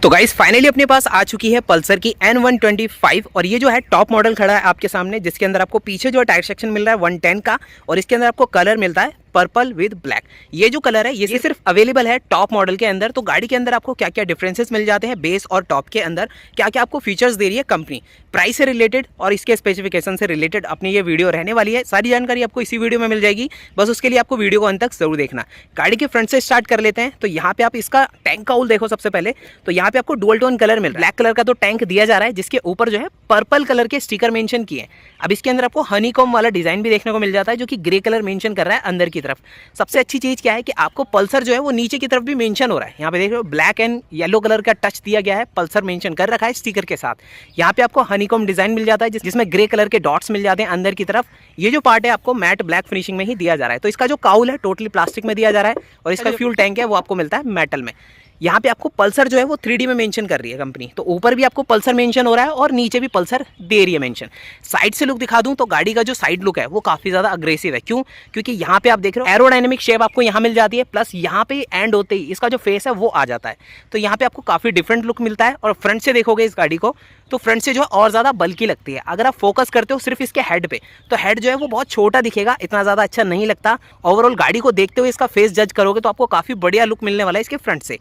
तो guys finally अपने पास आ चुकी है पल्सर की N125 और ये जो है टॉप मॉडल खड़ा है आपके सामने, जिसके अंदर आपको पीछे जो टायर सेक्शन मिल रहा है 110 का और इसके अंदर आपको कलर मिलता है पर्पल विद ब्लैक। ये जो कलर है ये सिर्फ अवेलेबल है टॉप मॉडल के अंदर। तो गाड़ी के अंदर आपको क्या क्या डिफरेंसेस मिल जाते हैं बेस और टॉप के अंदर, क्या क्या आपको फीचर्स दे रही है कंपनी, प्राइस से रिलेटेड और इसके स्पेसिफिकेशन से रिलेटेड अपनी ये वीडियो रहने वाली है। सारी जानकारी आपको इसी वीडियो में मिल जाएगी, बस उसके लिए आपको वीडियो को अंत तक जरूर देखना। गाड़ी के फ्रंट से स्टार्ट कर लेते हैं। तो यहाँ पे आप इसका टैंक का होल देखो सबसे पहले। तो यहाँ पे आपको डुअल टोन कलर मिल रहा है, ब्लैक कलर का तो टैंक दिया जा रहा है जिसके ऊपर जो है पर्पल कलर के स्टिकर मेंशन किए हैं। अब इसके अंदर आपको हनीकॉम वाला डिजाइन भी देखने को मिल जाता है जो कि ग्रे कलर मेंशन कर रहा है अंदर की तरफ। सबसे अच्छी चीज क्या है कि आपको पल्सर जो है वो नीचे की तरफ भी मेंशन हो रहा है। यहाँ पे देख रहे हो ब्लैक एंड येलो कलर का टच दिया गया है, पल्सर मेंशन कर रखा है स्टिकर के साथ। यहाँ पे आपको हनीकॉम डिजाइन मिल जाता है जिसमें ग्रे कलर के डॉट्स मिल जाते हैं अंदर की तरफ। ये जो पार्ट है आपको मैट ब्लैक फिनिशिंग में ही दिया जा रहा है। तो इसका जो काउल है टोटली प्लास्टिक में दिया जा रहा है और इसका फ्यूल टैंक है वो आपको मिलता है मेटल में। यहाँ पे आपको पल्सर जो है वो 3D में मेंशन कर रही है कंपनी। तो ऊपर भी आपको पल्सर मेंशन हो रहा है और नीचे भी पल्सर दे रही है मेंशन। साइड से लुक दिखा दूं तो गाड़ी का जो साइड लुक है वो काफी ज्यादा अग्रेसिव है। क्यों? क्योंकि यहाँ पे आप देख रहे हो एरोडायनेमिक शेप आपको यहाँ मिल जाती है, प्लस यहाँ पे एंड होते ही इसका जो फेस है वो आ जाता है। तो यहाँ पे आपको काफी डिफरेंट लुक मिलता है। और फ्रंट से देखोगे इस गाड़ी को तो फ्रंट से जो है और ज्यादा बल्कि लगती है। अगर आप फोकस करते हो सिर्फ इसके हेड पे तो हेड जो है वो बहुत छोटा दिखेगा, इतना ज्यादा अच्छा नहीं लगता। ओवरऑल गाड़ी को देखते हुए इसका फेस जज करोगे तो आपको काफी बढ़िया लुक मिलने वाला है इसके फ्रंट से।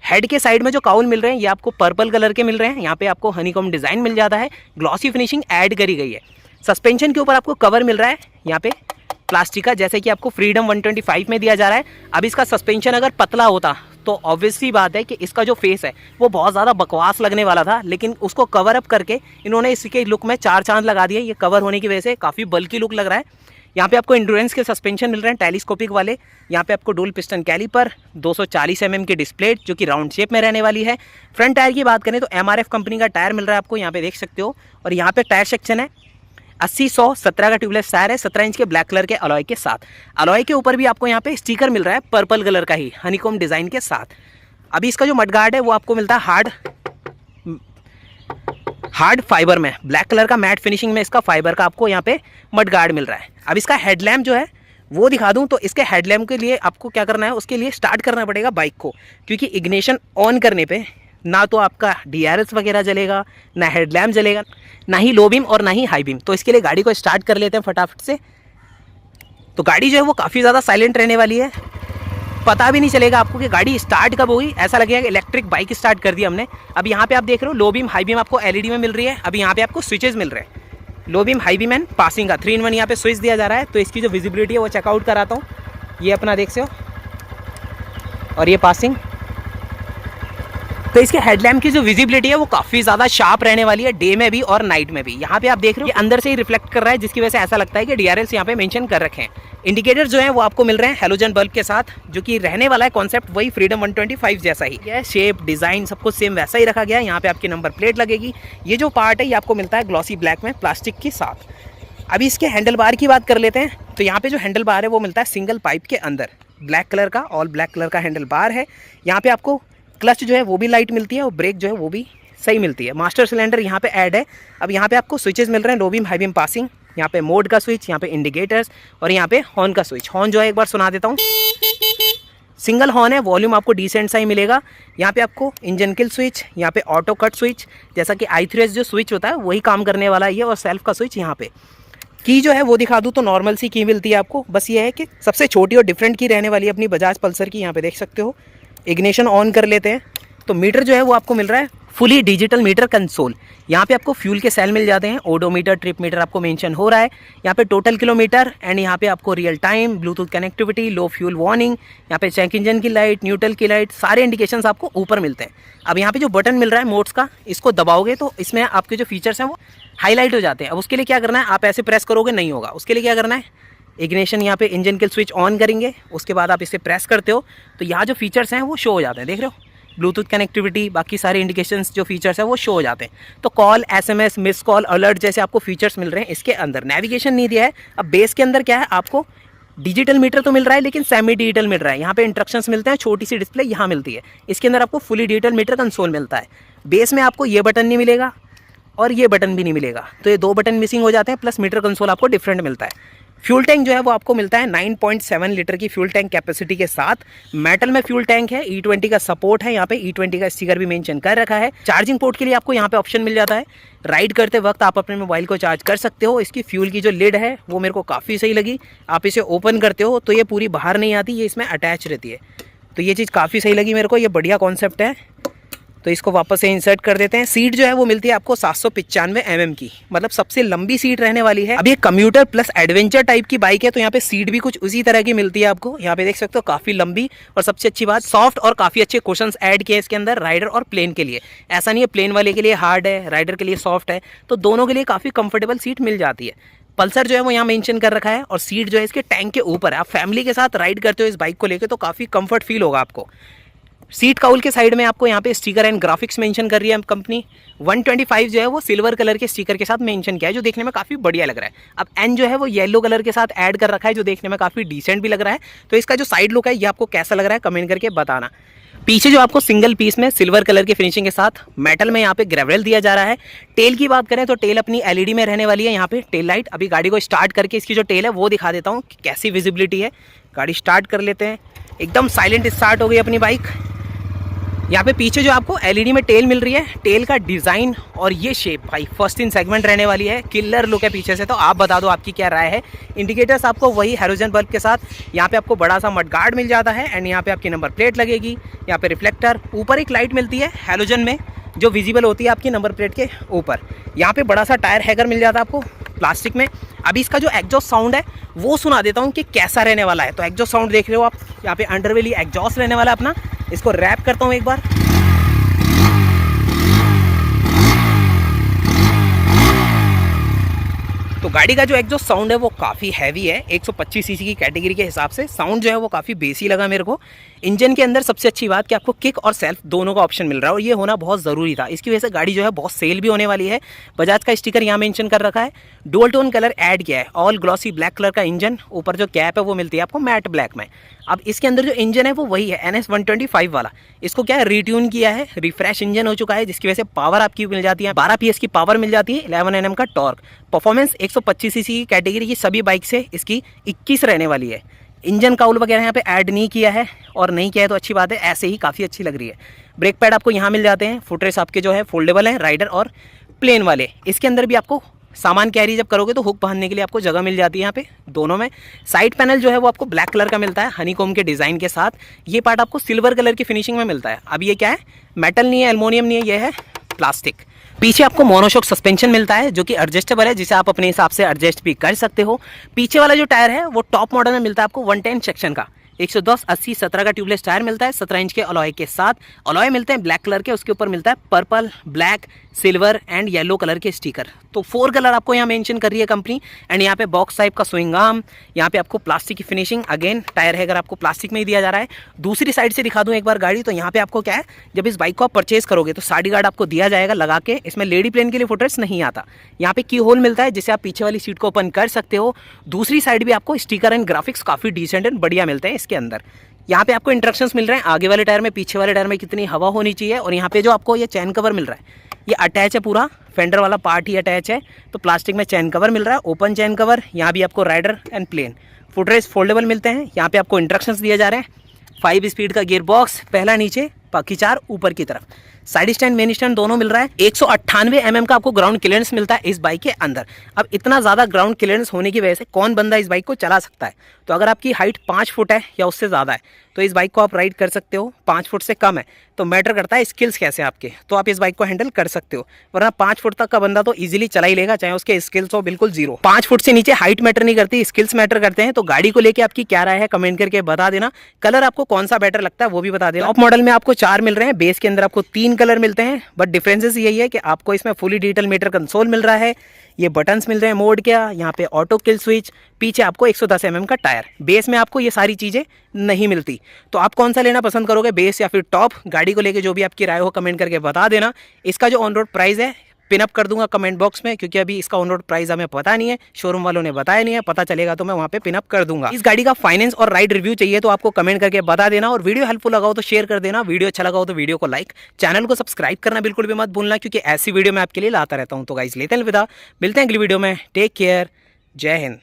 हेड के साइड में जो काउल मिल रहे हैं ये आपको पर्पल कलर के मिल रहे हैं। यहाँ पे आपको हनीकॉम डिजाइन मिल जाता है, ग्लॉसी फिनिशिंग ऐड करी गई है। सस्पेंशन के ऊपर आपको कवर मिल रहा है यहाँ पे प्लास्टिक का, जैसे कि आपको फ्रीडम 125 में दिया जा रहा है। अब इसका सस्पेंशन अगर पतला होता तो ऑब्वियसली बात है कि इसका जो फेस है वो बहुत ज़्यादा बकवास लगने वाला था, लेकिन उसको कवर अप करके इन्होंने इसके लुक में 4 चांद लगा दिए। ये कवर होने की वजह से काफ़ी बल्कि लुक लग रहा है। यहाँ पे आपको एंड्योरेंस के सस्पेंशन मिल रहे हैं टेलीस्कोपिक वाले। यहाँ पे आपको डुअल पिस्टन कैलिपर, 240 mm की डिस्प्ले जो कि राउंड शेप में रहने वाली है। फ्रंट टायर की बात करें तो MRF कंपनी का टायर मिल रहा है आपको, यहाँ पे देख सकते हो। और यहाँ पे टायर सेक्शन है 80-100-17 का ट्यूबलेस टायर है, 17 इंच के ब्लैक कलर के अलॉय के साथ। अलॉय के ऊपर भी आपको यहाँ पे स्टिकर मिल रहा है पर्पल कलर का ही हनीकॉम डिजाइन के साथ। अभी इसका जो मडगार्ड है वो आपको मिलता है हार्ड फाइबर में, ब्लैक कलर का मैट फिनिशिंग में इसका फाइबर का आपको यहाँ पे मडगार्ड मिल रहा है। अब इसका हेडलैम्प जो है वो दिखा दूं तो इसके हेडलैम्प के लिए आपको क्या करना है, उसके लिए स्टार्ट करना पड़ेगा बाइक को, क्योंकि इग्निशन ऑन करने पे ना तो आपका DRS वगैरह जलेगा, ना हेडलैम्प जलेगा, ना ही लो बीम और ना ही हाई बीम। तो इसके लिए गाड़ी को स्टार्ट कर लेते हैं फटाफट से। तो गाड़ी जो है वो काफ़ी ज़्यादा साइलेंट रहने वाली है, पता भी नहीं चलेगा आपको कि गाड़ी स्टार्ट कब हुई, ऐसा लगेगा कि इलेक्ट्रिक बाइक स्टार्ट कर दी हमने। अब यहाँ पे आप देख रहे हो लो बीम हाई बीम आपको LED में मिल रही है। अब यहाँ पे आपको स्विचेस मिल रहे हैं, low beam high beam and passing का 3-in-1 यहाँ पे स्विच दिया जा रहा है। तो इसकी जो विजिबिलिटी है वो चेकआउट कराता हूँ। ये अपना देख से हो और ये पासिंग। तो इसके हेडलैम्प की जो विजिबिलिटी है वो काफ़ी ज़्यादा शार्प रहने वाली है डे में भी और नाइट में भी। यहाँ पे आप देख रहे हो कि अंदर से ही रिफ्लेक्ट कर रहा है, जिसकी वजह से ऐसा लगता है कि DRS यहाँ पे मेंशन कर रखे हैं। इंडिकेटर जो है वो आपको मिल रहे हैं हेलोजन बल्ब के साथ, जो कि रहने वाला है कॉन्सेप्ट वही फ्रीडम 125 जैसा ही है। शेप डिज़ाइन सब कुछ सेम वैसा ही रखा गया है। यहाँ पे आपकी नंबर प्लेट लगेगी। ये जो पार्ट है ये आपको मिलता है ग्लॉसी ब्लैक में प्लास्टिक के साथ। अभी इसके हैंडल बार की बात कर लेते हैं। तो यहाँ पे जो हैंडल बार है वो मिलता है सिंगल पाइप के अंदर, ब्लैक कलर का ऑल ब्लैक कलर का हैंडल बार है। यहाँ पे आपको क्लच जो है वो भी लाइट मिलती है और ब्रेक जो है वो भी सही मिलती है। मास्टर सिलेंडर यहाँ पे ऐड है। अब यहाँ पे आपको स्विचेस मिल रहे हैं, low beam high beam passing, यहाँ पे मोड का स्विच, यहाँ पे इंडिकेटर्स और यहाँ पे हॉर्न का स्विच। हॉर्न जो है एक बार सुना देता हूँ, सिंगल हॉर्न है, वॉल्यूम आपको डिसेंट सा ही मिलेगा। यहाँ पे आपको इंजन किल स्विच, यहाँ पे ऑटो कट स्विच, जैसा कि i3s जो स्विच होता है वही काम करने वाला है ये। और सेल्फ का स्विच यहाँ पे। की जो है वो दिखा दूँ तो नॉर्मल सी की मिलती है आपको, बस ये है कि सबसे छोटी और डिफरेंट की रहने वाली है अपनी बजाज पल्सर की। यहाँ पे देख सकते हो। इग्निशन ऑन कर लेते हैं तो मीटर जो है वो आपको मिल रहा है फुली डिजिटल मीटर कंसोल। यहाँ पे आपको फ्यूल के सेल मिल जाते हैं, ओडोमीटर ट्रिप मीटर आपको मेंशन हो रहा है। यहाँ पे टोटल किलोमीटर एंड यहाँ पे आपको रियल टाइम, ब्लूटूथ कनेक्टिविटी, लो फ्यूल वार्निंग, यहाँ पे चेक इंजन की लाइट, न्यूट्रल की लाइट, सारे इंडिकेशंस आपको ऊपर मिलते हैं। अब यहाँ पे जो बटन मिल रहा है मोड्स का, इसको दबाओगे तो इसमें आपके जो फीचर्स हैं वो हाईलाइट हो जाते हैं। अब उसके लिए क्या करना है, आप ऐसे प्रेस करोगे नहीं होगा। उसके लिए क्या करना है, इग्निशन यहाँ पे इंजन किल स्विच ऑन करेंगे, उसके बाद आप इसे प्रेस करते हो तो यहाँ जो फीचर्स हैं वो शो हो जाते हैं। देख रहे हो, ब्लूटूथ कनेक्टिविटी, बाकी सारे इंडिकेशंस जो फीचर्स हैं वो शो हो जाते हैं। तो call, SMS, miss call, alert जैसे आपको फीचर्स मिल रहे हैं इसके अंदर। नेविगेशन नहीं दिया है। अब बेस के अंदर क्या है, आपको डिजिटल मीटर तो मिल रहा है लेकिन सेमी डिजिटल मिल रहा है। यहाँ पे इंस्ट्रक्शंस मिलते हैं, छोटी सी डिस्प्ले यहाँ मिलती है। इसके अंदर आपको फुली डिजिटल मीटर कंसोल मिलता है। बेस में आपको ये बटन नहीं मिलेगा और ये बटन भी नहीं मिलेगा, तो ये 2 बटन मिसिंग हो जाते हैं, प्लस मीटर कंसोल आपको डिफरेंट मिलता है। फ्यूल टैंक जो है वो आपको मिलता है 9.7 लीटर की फ्यूल टैंक कैपेसिटी के साथ। मेटल में फ्यूल टैंक है, E20 का सपोर्ट है, यहाँ पे E20 का स्टिकर भी मेंशन कर रखा है। चार्जिंग पोर्ट के लिए आपको यहाँ पे ऑप्शन मिल जाता है। राइड करते वक्त आप अपने मोबाइल को चार्ज कर सकते हो। इसकी फ्यूल की जो लिड है वो मेरे को काफ़ी सही लगी। आप इसे ओपन करते हो तो ये पूरी बाहर नहीं आती, ये इसमें अटैच रहती है, तो ये चीज़ काफ़ी सही लगी मेरे को, ये बढ़िया कॉन्सेप्ट है। तो इसको वापस से इंसर्ट कर देते हैं। सीट जो है वो मिलती है आपको 795 mm की, मतलब सबसे लंबी सीट रहने वाली है। अब ये कम्यूटर प्लस एडवेंचर टाइप की बाइक है, तो यहाँ पे सीट भी कुछ उसी तरह की मिलती है आपको। यहाँ पे देख सकते हो काफ़ी लंबी, और सबसे अच्छी बात सॉफ्ट और काफ़ी अच्छे कुशन्स ऐड किए इसके अंदर राइडर और प्लेन के लिए। ऐसा नहीं है प्लेन वाले के लिए हार्ड है, राइडर के लिए सॉफ्ट है, तो दोनों के लिए काफ़ी कंफर्टेबल सीट मिल जाती है। पल्सर जो है वो यहाँ मेंशन कर रखा है, और सीट जो है इसके टैंक के ऊपर है। आप फैमिली के साथ राइड करते हो इस बाइक को लेकर तो काफ़ी कंफर्ट फील होगा आपको। सीट काउल के साइड में आपको यहाँ पे स्टिकर एंड ग्राफिक्स मेंशन कर रही है कंपनी। 125 जो है वो सिल्वर कलर के स्टिकर के साथ मेंशन किया है, जो देखने में काफ़ी बढ़िया लग रहा है। अब एन जो है वो येलो कलर के साथ ऐड कर रखा है, जो देखने में काफ़ी डिसेंट भी लग रहा है। तो इसका जो साइड लुक है ये आपको कैसा लग रहा है कमेंट करके बताना। पीछे जो आपको सिंगल पीस में सिल्वर कलर की फिनिशिंग के साथ मेटल में यहाँ पे ग्रेवल दिया जा रहा है। टेल की बात करें तो टेल अपनी एलईडी में रहने वाली है। यहाँ पे टेल लाइट, अभी गाड़ी को स्टार्ट करके इसकी जो टेल है वो दिखा देता हूँ कि कैसी विजिबिलिटी है। गाड़ी स्टार्ट कर लेते हैं, एकदम साइलेंट स्टार्ट हो गई अपनी बाइक। यहाँ पे पीछे जो आपको एलईडी में टेल मिल रही है, टेल का डिज़ाइन और ये शेप भाई फर्स्ट इन सेगमेंट रहने वाली है, किलर लुक है पीछे से। तो आप बता दो आपकी क्या राय है। इंडिकेटर्स आपको वही हैलोजन बल्ब के साथ, यहाँ पे आपको बड़ा सा मड गार्ड मिल जाता है, एंड यहाँ पे आपकी नंबर प्लेट लगेगी। यहाँ पे रिफ्लेक्टर, ऊपर एक लाइट मिलती है हैलोजन में जो विजिबल होती है आपकी नंबर प्लेट के ऊपर। यहाँ पे बड़ा सा टायर हैगर मिल जाता है आपको प्लास्टिक में। अभी इसका जो एग्जॉस्ट साउंड है वो सुना देता हूँ कि कैसा रहने वाला है। तो एग्जॉस्ट साउंड देख रहे हो आप, यहाँ पे अंडरवेली एग्जॉस्ट रहने वाला है अपना। इसको रैप करता हूँ एक बार। तो गाड़ी का जो एग्जॉस्ट साउंड है वो काफ़ी हैवी है, 125 सीसी की कैटेगरी के हिसाब से साउंड जो है वो काफ़ी बेसी लगा मेरे को। इंजन के अंदर सबसे अच्छी बात कि आपको किक और सेल्फ दोनों का ऑप्शन मिल रहा है, और ये होना बहुत ज़रूरी था। इसकी वजह से गाड़ी जो है बहुत सेल भी होने वाली है। बजाज का स्टिकर यहाँ मेंशन कर रखा है, डुअल टोन कलर ऐड किया है, ऑल ग्लॉसी ब्लैक कलर का इंजन। ऊपर जो कैप है वो मिलती है आपको मैट ब्लैक में। अब इसके अंदर जो इंजन है वो वही है NS 125 वाला। इसको क्या है रीट्यून किया है, रिफ्रेश इंजन हो चुका है, जिसकी वजह से पावर आपकी मिल जाती है 12 PS की पावर मिल जाती है, 11 Nm का टॉर्क। परफॉर्मेंस 125 सीसी की कैटेगरी की सभी बाइक से इसकी 21 रहने वाली है। इंजन काउल वगैरह यहाँ पे ऐड नहीं किया है, और नहीं किया है तो अच्छी बात है, ऐसे ही काफ़ी अच्छी लग रही है। ब्रेक पैड आपको यहाँ मिल जाते हैं, फुटरेस्ट आपके जो है फोल्डेबल है, राइडर और प्लेन वाले। इसके अंदर भी आपको सामान कैरी जब करोगे तो हुक बांधने के लिए आपको जगह मिल जाती है यहाँ पे दोनों में। साइड पैनल जो है वो आपको ब्लैक कलर का मिलता है हनीकॉम के डिज़ाइन के साथ। ये पार्ट आपको सिल्वर कलर की फिनिशिंग में मिलता है। अब ये क्या है, मेटल नहीं है, एल्युमिनियम नहीं है, ये है प्लास्टिक। पीछे आपको मोनोशॉक सस्पेंशन मिलता है जो कि एडजस्टेबल है, जिसे आप अपने हिसाब से एडजस्ट भी कर सकते हो। पीछे वाला जो टायर है वो टॉप मॉडल में मिलता है आपको 110 सेक्शन का, 110 80 17 का ट्यूबलेस टायर मिलता है 17 इंच के अलॉय के साथ। अलॉय मिलते हैं ब्लैक कलर के, उसके ऊपर मिलता है purple, black, silver and yellow colour के स्टिकर। तो 4 कलर आपको यहाँ मेंशन कर रही है कंपनी। एंड यहाँ पे बॉक्स टाइप का स्विंग आर्म, यहाँ पे आपको प्लास्टिक की फिनिशिंग, अगेन टायर है अगर आपको प्लास्टिक में ही दिया जा रहा है। दूसरी साइड से दिखा दूँ एक बार गाड़ी, तो यहाँ पे आपको क्या है, जब इस बाइक को आप परचेज करोगे तो साइड गार्ड आपको दिया जाएगा लगा के। इसमें लेडी प्लेन के लिए फुटरेस्ट नहीं आता। यहाँ पे की होल मिलता है जिससे आप पीछे वाली सीट को ओपन कर सकते हो। दूसरी साइड भी आपको स्टिकर एंड ग्राफिक्स काफ़ी डिसेंट एंड बढ़िया मिलते हैं इसके अंदर। यहाँ पे आपको इंस्ट्रक्शंस मिल रहे हैं आगे वाले टायर में, पीछे वाले टायर में कितनी हवा होनी चाहिए। और यहाँ पे जो आपको ये चैन कवर मिल रहा है ये अटैच है, पूरा फेंडर वाला पार्ट ही अटैच है। तो प्लास्टिक में चैन कवर मिल रहा है, ओपन चैन कवर। यहाँ भी आपको rider and plain footrest foldable मिलते हैं। यहाँ पे आपको इंस्ट्रक्शंस दिए जा रहे हैं। 5 स्पीड का गियर बॉक्स, पहला नीचे बाकी 4 ऊपर की तरफ। साइड स्टैंड मेन स्टैंड दोनों मिल रहा है। 198 mm का आपको ग्राउंड क्लियरेंस मिलता है इस बाइक के अंदर। अब इतना ज़्यादा ग्राउंड क्लियरेंस होने की वजह से कौन बंदा इस बाइक को चला सकता है। तो अगर आपकी हाइट 5 फुट है या उससे ज़्यादा है तो इस बाइक को आप राइड कर सकते हो। 5 फुट से कम है तो मैटर करता है स्किल्स कैसे आपके, तो आप इस बाइक को हैंडल कर सकते हो। वरना 5 फुट तक का बंदा तो इजीली चला ही लेगा, चाहे उसके स्किल्स हो बिल्कुल जीरो। 5 फुट से नीचे हाइट मैटर नहीं करती, स्किल्स मैटर करते हैं। तो गाड़ी को लेके आपकी क्या राय है कमेंट करके बता देना। कलर आपको कौन सा बेटर लगता है वो भी बता देना। टॉप मॉडल में आपको 4 मिल रहे हैं, बेस के अंदर आपको 3 कलर मिलते हैं। बट डिफरेंसेस यही है कि आपको इसमें फुली डिजिटल मीटर कंसोल मिल रहा है, ये बटन्स मिल रहे हैं मोड के, यहाँ पे ऑटो किल स्विच, पीछे आपको 110 mm का टायर। बेस में आपको ये सारी चीज़ें नहीं मिलती। तो आप कौन सा लेना पसंद करोगे, बेस या फिर टॉप? गाड़ी को लेके जो भी आपकी राय हो कमेंट करके बता देना। इसका जो ऑन रोड प्राइस है पिनअप कर दूंगा कमेंट बॉक्स में, क्योंकि अभी इसका ऑन रोड प्राइस हमें पता नहीं है, शोरूम वालों ने बताया नहीं है। पता चलेगा तो मैं वहाँ पे पिनअप कर दूंगा। इस गाड़ी का फाइनेंस और राइड रिव्यू चाहिए तो आपको कमेंट करके बता देना। और वीडियो हेल्पफुल लगा हो तो शेयर कर देना, वीडियो अच्छा लगा हो तो वीडियो को लाइक, चैनल को सब्सक्राइब करना बिल्कुल भी मत भूलना, क्योंकि ऐसी वीडियो मैं आपके लिए लाता रहता हूँ। तो गाइस लेते हैं अलविदा, मिलते हैं अगली वीडियो में। टेक केयर, जय हिंद।